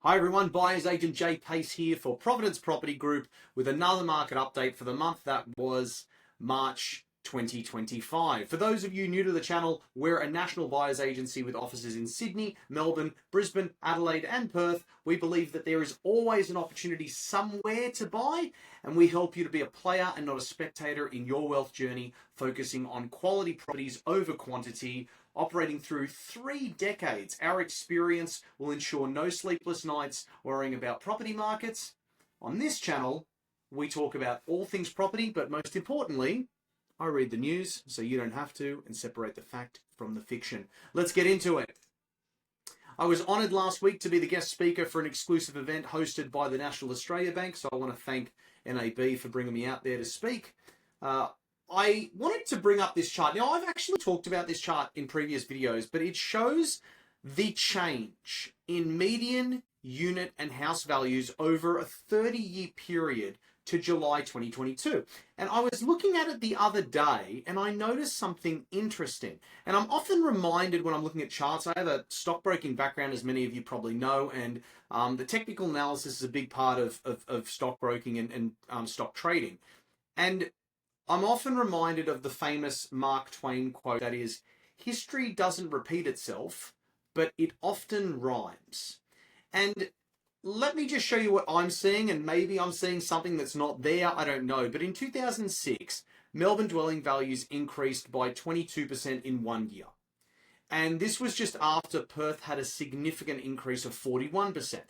Hi everyone, Buyer's Agent Jay Pace here for Providence Property Group with another market update for the month that was March 2025. For those of you new to the channel, we're a national buyer's agency with offices in Sydney, Melbourne, Brisbane, Adelaide and Perth. We believe that there is always an opportunity somewhere to buy, and we help you to be a player and not a spectator in your wealth journey, focusing on quality properties over quantity. Operating through 3 decades, our experience will ensure no sleepless nights worrying about property markets. On this channel, we talk about all things property, but most importantly, I read the news so you don't have to and separate the fact from the fiction. Let's get into it. I was honoured last week to be the guest speaker for an exclusive event hosted by the National Australia Bank, so I want to thank NAB for bringing me out there to speak. I wanted to bring up this chart. Now, I've actually talked about this chart in previous videos, but it shows the change in median unit and house values over a 30-year period to July 2022. And I was looking at it the other day and I noticed something interesting. And I'm often reminded when I'm looking at charts, I have a stockbroking background, as many of you probably know, and the technical analysis is a big part of stockbroking and stock trading. And I'm often reminded of the famous Mark Twain quote that is, history doesn't repeat itself, but it often rhymes. And let me just show you what I'm seeing, and maybe I'm seeing something that's not there, I don't know. But in 2006, Melbourne dwelling values increased by 22% in 1 year. And this was just after Perth had a significant increase of 41%.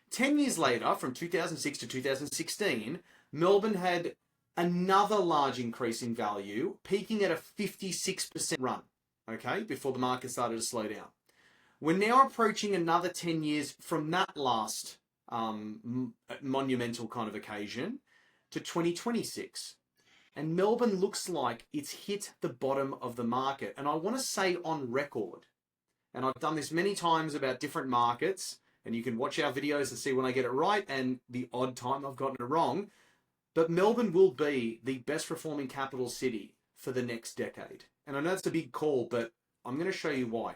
10 years later, from 2006 to 2016, Melbourne had another large increase in value, peaking at a 56% run, okay, before the market started to slow down. We're now approaching another 10 years from that last monumental kind of occasion to 2026. And Melbourne looks like it's hit the bottom of the market. And I want to say on record, and I've done this many times about different markets, and you can watch our videos to see when I get it right and the odd time I've gotten it wrong, but Melbourne will be the best performing capital city for the next decade. And I know it's a big call, but I'm going to show you why.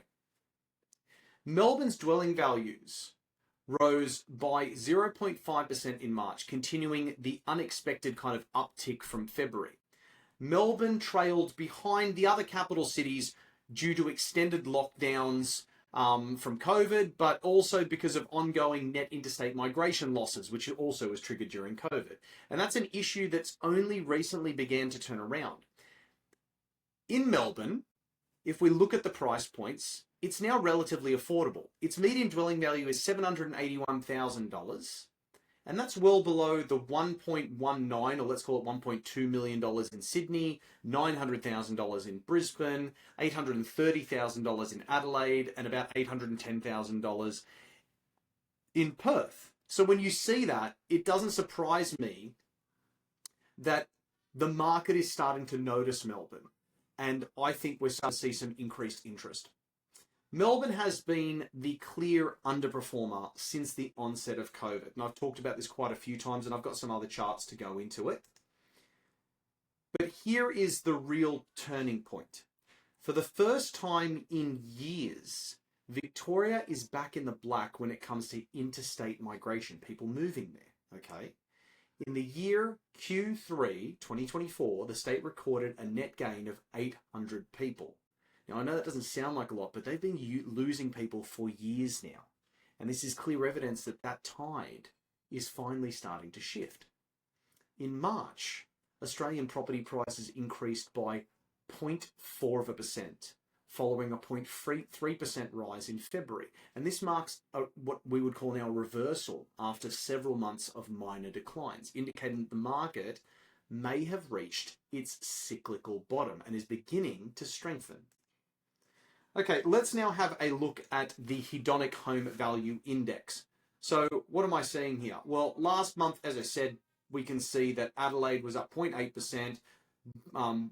Melbourne's dwelling values rose by 0.5% in March, continuing the unexpected kind of uptick from February. Melbourne trailed behind the other capital cities due to extended lockdowns from COVID, but also because of ongoing net interstate migration losses, which also was triggered during COVID. And that's an issue that's only recently began to turn around. In Melbourne, if we look at the price points, it's now relatively affordable. Its median dwelling value is $781,000, and that's well below the 1.19, or let's call it $1.2 million in Sydney, $900,000 in Brisbane, $830,000 in Adelaide, and about $810,000 in Perth. So when you see that, it doesn't surprise me that the market is starting to notice Melbourne, and I think we're starting to see some increased interest. Melbourne has been the clear underperformer since the onset of COVID. And I've talked about this quite a few times, and I've got some other charts to go into it. But here is the real turning point. For the first time in years, Victoria is back in the black when it comes to interstate migration, people moving there, okay? In the year Q3 2024, the state recorded a net gain of 800 people. Now, I know that doesn't sound like a lot, but they've been losing people for years now. And this is clear evidence that that tide is finally starting to shift. In March, Australian property prices increased by 0.4%, following a 0.3% rise in February. And this marks what we would call now a reversal after several months of minor declines, indicating that the market may have reached its cyclical bottom and is beginning to strengthen. Okay, let's now have a look at the hedonic home value index. So what am I seeing here? Well, last month, as I said, we can see that Adelaide was up 0.8%,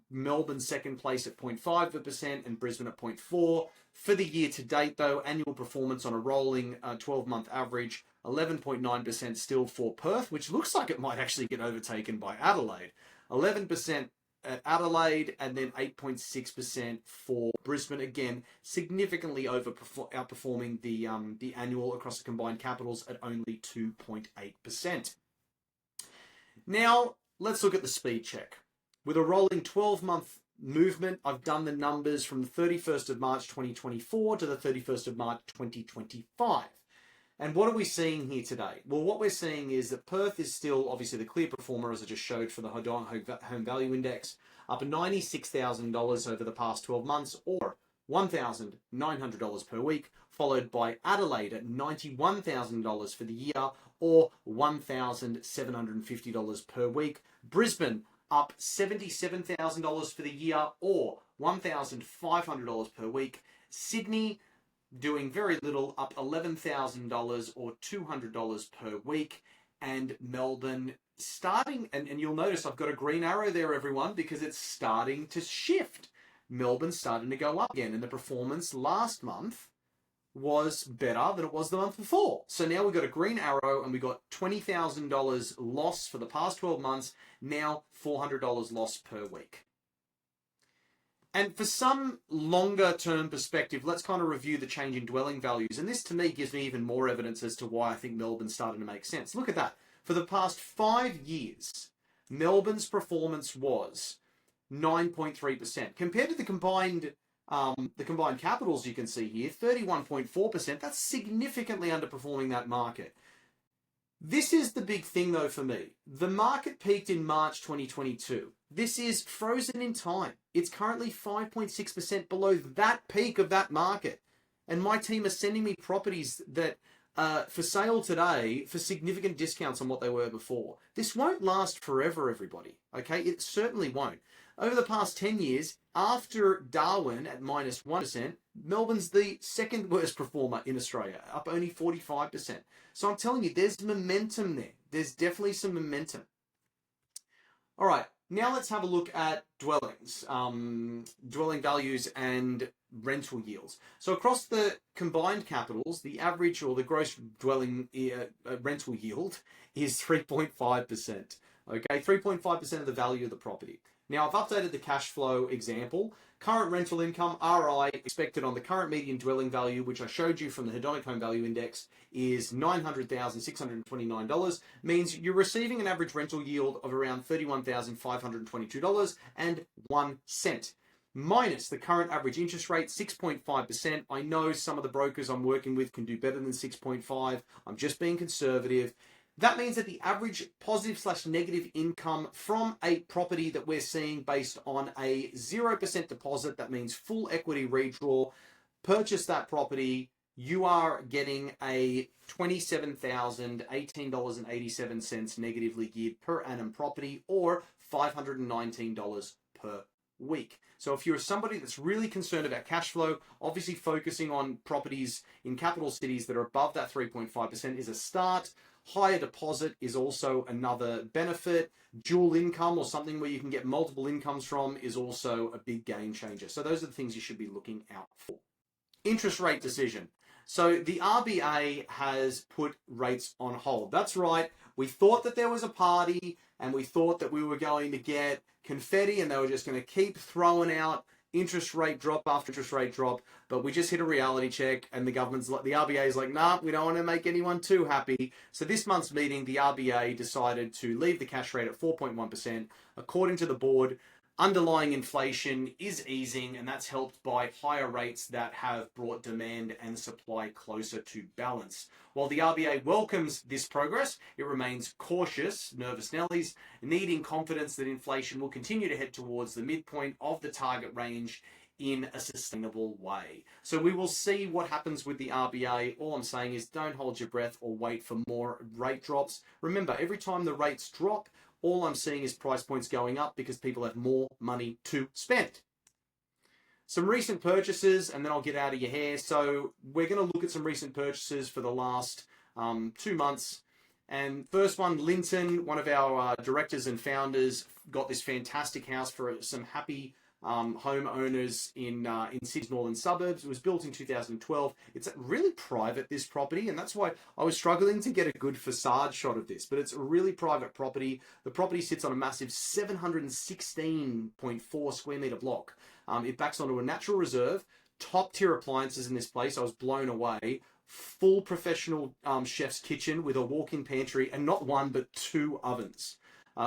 Melbourne second place at 0.5%, and Brisbane at 0.4%. For the year to date, though, annual performance on a rolling 12-month average, 11.9% still for Perth, which looks like it might actually get overtaken by Adelaide. 11% at Adelaide, and then 8.6% for Brisbane. Again, significantly outperforming the annual across the combined capitals at only 2.8%. Now, let's look at the speed check. With a rolling 12-month movement, I've done the numbers from the 31st of March 2024 to the 31st of March 2025. And what are we seeing here today? Well, what we're seeing is that Perth is still obviously the clear performer, as I just showed for the Home Value Index, up $96,000 over the past 12 months, or $1,900 per week, followed by Adelaide at $91,000 for the year, or $1,750 per week. Brisbane up $77,000 for the year, or $1,500 per week. Sydney doing very little, up $11,000 or $200 per week. And Melbourne starting, and you'll notice I've got a green arrow there, everyone, because it's starting to shift. Melbourne's starting to go up again, and the performance last month was better than it was the month before. So now we've got a green arrow, and we've got $20,000 loss for the past 12 months, now $400 loss per week. And for some longer term perspective, let's kind of review the change in dwelling values. And this to me gives me even more evidence as to why I think Melbourne's starting to make sense. Look at that. For the past 5 years, Melbourne's performance was 9.3%. Compared to the combined capitals you can see here, 31.4%. That's significantly underperforming that market. This is the big thing though for me. The market peaked in March 2022. This is frozen in time. It's currently 5.6% below that peak of that market. And my team are sending me properties that for sale today for significant discounts on what they were before. This won't last forever, everybody. Okay, it certainly won't. Over the past 10 years, after Darwin at minus 1%, Melbourne's the second worst performer in Australia, up only 45%. So I'm telling you, there's momentum there. There's definitely some momentum. All right, now let's have a look at dwellings, dwelling values and rental yields. So across the combined capitals, the average or the gross dwelling rental yield is 3.5%. Okay, 3.5% of the value of the property. Now, I've updated the cash flow example. Current rental income, RI, expected on the current median dwelling value, which I showed you from the Hedonic Home Value Index, is $900,629, means you're receiving an average rental yield of around $31,522.01. Minus the current average interest rate, 6.5%. I know some of the brokers I'm working with can do better than 6.5. I'm just being conservative. That means that the average positive/negative income from a property that we're seeing based on a 0% deposit, that means full equity redraw, purchase that property, you are getting a $27,018.87 negatively geared per annum property, or $519 per week. So if you're somebody that's really concerned about cash flow, obviously focusing on properties in capital cities that are above that 3.5% is a start. Higher deposit is also another benefit. Dual income, or something where you can get multiple incomes from, is also a big game changer. So those are the things you should be looking out for. Interest rate decision. So the RBA has put rates on hold. That's right. We thought that there was a party, and we thought that we were going to get confetti and they were just going to keep throwing out interest rate drop after interest rate drop, but we just hit a reality check, and the RBA is like, nah, we don't want to make anyone too happy. So this month's meeting, the RBA decided to leave the cash rate at 4.1%. According to the board, underlying inflation is easing, and that's helped by higher rates that have brought demand and supply closer to balance. While the RBA welcomes this progress, it remains cautious, nervous Nellies, needing confidence that inflation will continue to head towards the midpoint of the target range in a sustainable way. So we will see what happens with the RBA. All I'm saying is don't hold your breath or wait for more rate drops. Remember, every time the rates drop, all I'm seeing is price points going up because people have more money to spend. Some recent purchases, and then I'll get out of your hair. So we're going to look at some recent purchases for the last 2 months. And first one, Linton, one of our directors and founders, got this fantastic house for some happy homeowners in Sydney's northern suburbs. It was built in 2012. It's really private, this property, and that's why I was struggling to get a good facade shot of this, but it's a really private property. The property sits on a massive 716.4 square meter block. It backs onto a natural reserve, top tier appliances in this place. I was blown away. Full professional chef's kitchen with a walk-in pantry and not one but two ovens.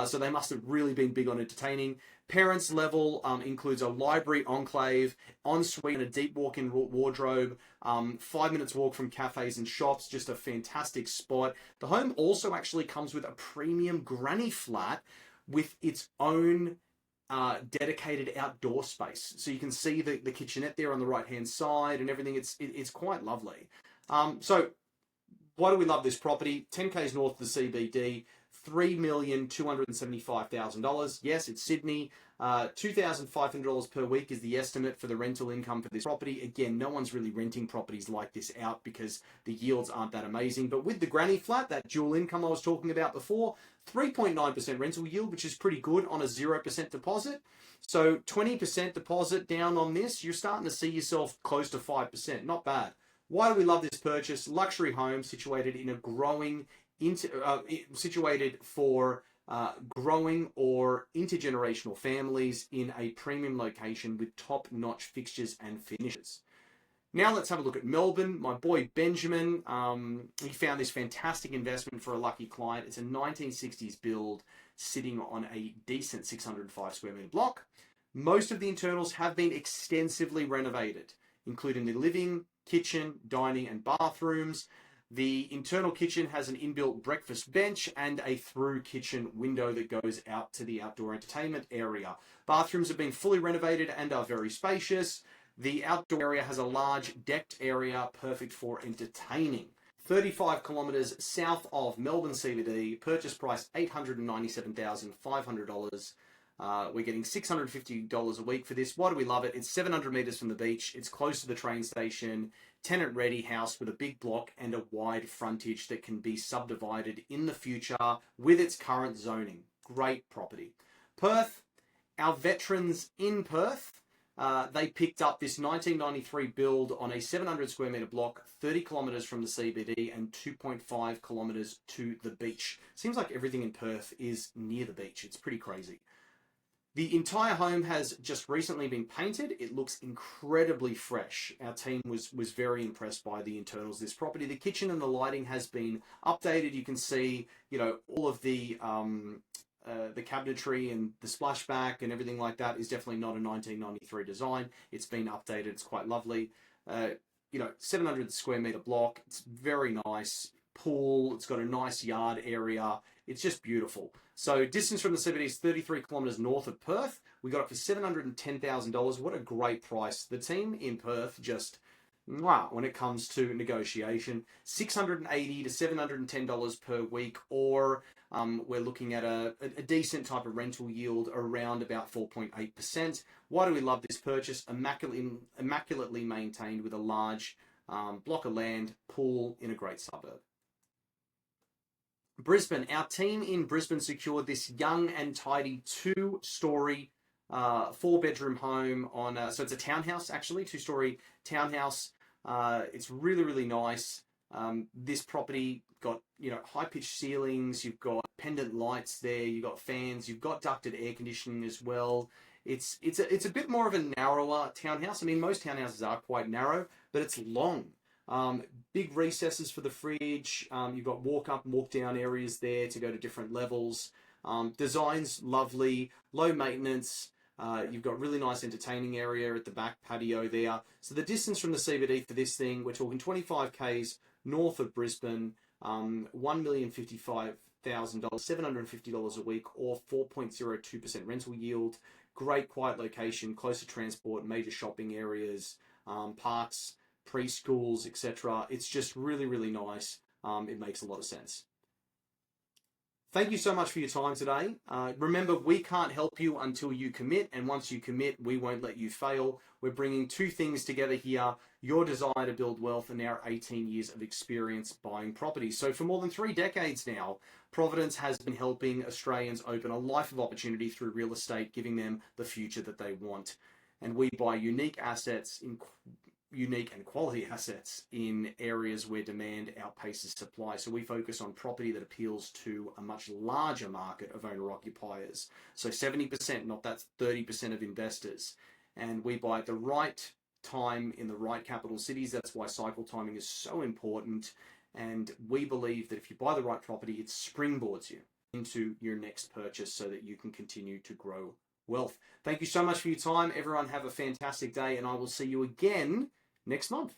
So they must have really been big on entertaining. Parents level includes a library enclave, ensuite and a deep walk-in wardrobe, 5 minutes walk from cafes and shops, just a fantastic spot. The home also actually comes with a premium granny flat with its own dedicated outdoor space. So you can see the kitchenette there on the right-hand side and everything. It's quite lovely. So why do we love this property? 10 k's north of the CBD, $3,275,000. Yes, it's Sydney. $2,500 per week is the estimate for the rental income for this property. Again, no one's really renting properties like this out because the yields aren't that amazing. But with the granny flat, that dual income I was talking about before, 3.9% rental yield, which is pretty good on a 0% deposit. So 20% deposit down on this, you're starting to see yourself close to 5%. Not bad. Why do we love this purchase? Luxury home situated in a growing, situated for growing or intergenerational families in a premium location with top-notch fixtures and finishes. Now let's have a look at Melbourne. My boy Benjamin, he found this fantastic investment for a lucky client. It's a 1960s build sitting on a decent 605 square meter block. Most of the internals have been extensively renovated, including the living, kitchen, dining, and bathrooms. The internal kitchen has an inbuilt breakfast bench and a through kitchen window that goes out to the outdoor entertainment area. Bathrooms have been fully renovated and are very spacious. The outdoor area has a large decked area perfect for entertaining. 35 kilometres south of Melbourne CBD, purchase price $897,500. We're getting $650 a week for this. Why do we love it? It's 700 metres from the beach. It's close to the train station. Tenant ready house with a big block and a wide frontage that can be subdivided in the future with its current zoning. Great property. Perth, our veterans in Perth, they picked up this 1993 build on a 700 square metre block, 30 kilometres from the CBD and 2.5 kilometres to the beach. Seems like everything in Perth is near the beach. It's pretty crazy. The entire home has just recently been painted. It looks incredibly fresh. Our team was very impressed by the internals of this property. The kitchen and the lighting has been updated. You can see, all of the cabinetry and the splashback and everything like that is definitely not a 1993 design. It's been updated. It's quite lovely. 700 square meter block. It's very nice. Pool. It's got a nice yard area. It's just beautiful. So distance from the CBD is 33 kilometres north of Perth. We got it for $710,000. What a great price. The team in Perth just, when it comes to negotiation, $680 to $710 per week, or we're looking at a decent type of rental yield around about 4.8%. Why do we love this purchase? Immaculately maintained with a large block of land, pool in a great suburb. Brisbane, our team in Brisbane secured this young and tidy 2-story, 4-bedroom home on, so it's a townhouse actually, 2-story townhouse. It's really, really nice. This property got, high-pitched ceilings, you've got pendant lights there, you've got fans, you've got ducted air conditioning as well. It's a bit more of a narrower townhouse. I mean, most townhouses are quite narrow, but it's long. Big recesses for the fridge. You've got walk up and walk down areas there to go to different levels. Design's lovely, low maintenance. You've got really nice entertaining area at the back patio there. So the distance from the CBD for this thing, we're talking 25 k's north of Brisbane, $1,055,000, $750 a week, or 4.02% rental yield. Great quiet location, close to transport, major shopping areas, parks, preschools, etc. It's just really, really nice. It makes a lot of sense. Thank you so much for your time today. Remember, we can't help you until you commit, and once you commit, we won't let you fail. We're bringing two things together here: your desire to build wealth and our 18 years of experience buying properties. So for more than 3 decades now, Providence has been helping Australians open a life of opportunity through real estate, giving them the future that they want. And we buy unique and quality assets in areas where demand outpaces supply. So we focus on property that appeals to a much larger market of owner occupiers. So 70%, not that 30% of investors. And we buy at the right time in the right capital cities. That's why cycle timing is so important. And we believe that if you buy the right property, it springboards you into your next purchase so that you can continue to grow wealth. Thank you so much for your time. Everyone have a fantastic day, and I will see you again next month.